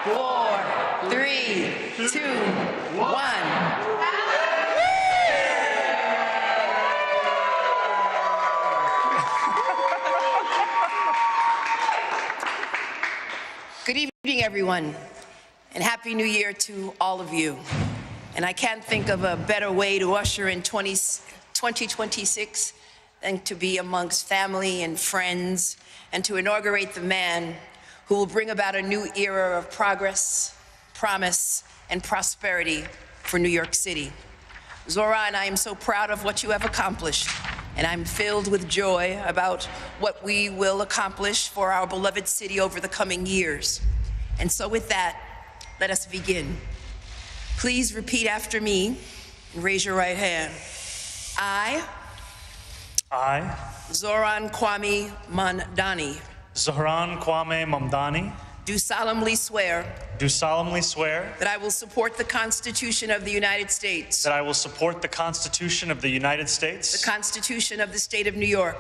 4, 3, 2, 1. Good evening, everyone, and Happy New Year to all of you. And I can't think of a better way to usher in 2026 than to be amongst family and friends and to inaugurate the man who will bring about a new era of progress, promise, and prosperity for New York City. Zahran, I am so proud of what you have accomplished, and I'm filled with joy about what we will accomplish for our beloved city over the coming years. And so with that, let us begin. Please repeat after me and raise your right hand. I, Zahran Mamdani, do solemnly swear that I will support the Constitution of the United States, the Constitution of the State of New York,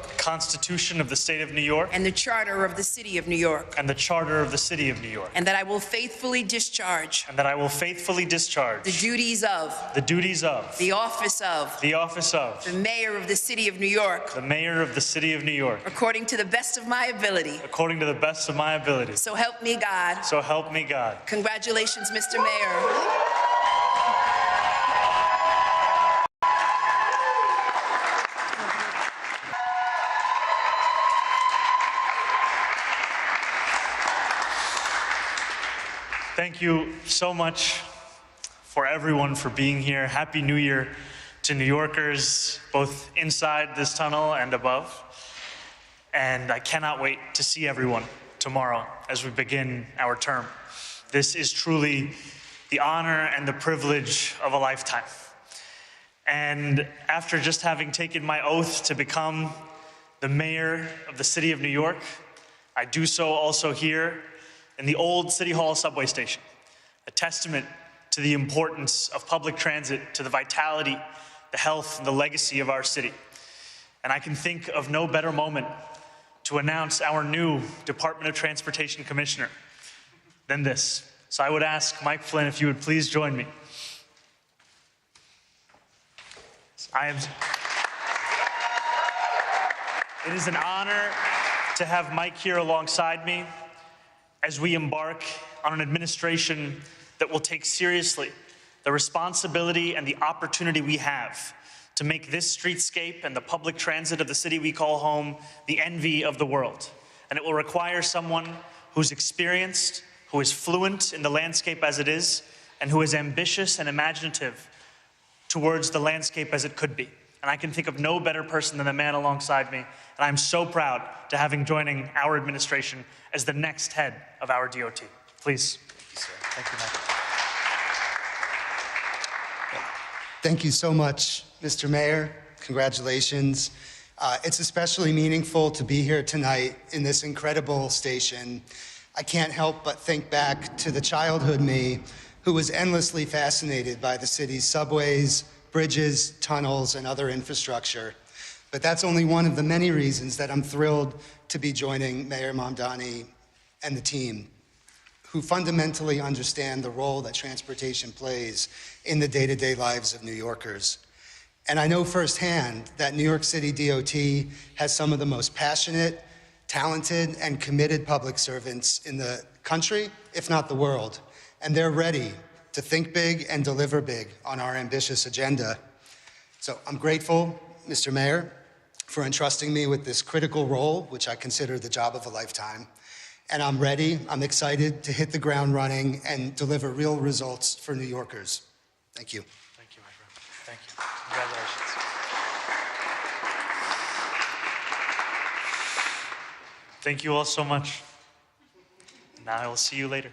and the Charter of the City of New York, and that I will faithfully discharge the duties of the office of the Mayor of the City of New York, according to the best of my ability. So help me God. Congratulations, Mr. Mayor. Thank you so much for everyone for being here. Happy New Year to New Yorkers, both inside this tunnel and above. And I cannot wait to see everyone tomorrow as we begin our term. This is truly the honor and the privilege of a lifetime. And after just having taken my oath to become the mayor of the city of New York, I do so also here in the old City Hall subway station, a testament to the importance of public transit, to the vitality, the health, and the legacy of our city. And I can think of no better moment to announce our new Department of Transportation Commissioner than this. So I would ask Mike Flynn if you would please join me. It is an honor to have Mike here alongside me as we embark on an administration that will take seriously the responsibility and the opportunity we have to make this streetscape and the public transit of the city we call home the envy of the world. And it will require someone who's experienced, who is fluent in the landscape as it is, and who is ambitious and imaginative towards the landscape as it could be. And I can think of no better person than the man alongside me, and I'm so proud to have him joining our administration as the next head of our DOT. Please. Thank you, sir. Thank you, Michael. Thank you so much, Mr. Mayor. Congratulations. It's especially meaningful to be here tonight in this incredible station. I can't help but think back to the childhood me who was endlessly fascinated by the city's subways, bridges, tunnels, and other infrastructure. But that's only one of the many reasons that I'm thrilled to be joining Mayor Mamdani and the team, who fundamentally understand the role that transportation plays in the day-to-day lives of New Yorkers. And I know firsthand that New York City DOT has some of the most passionate, talented, and committed public servants in the country, if not the world. And they're ready to think big and deliver big on our ambitious agenda. So I'm grateful, Mr. Mayor, for entrusting me with this critical role, which I consider the job of a lifetime. And I'm ready, I'm excited to hit the ground running and deliver real results for New Yorkers. Thank you. Thank you, my friend. Thank you. Congratulations. Thank you all so much. Now I will see you later.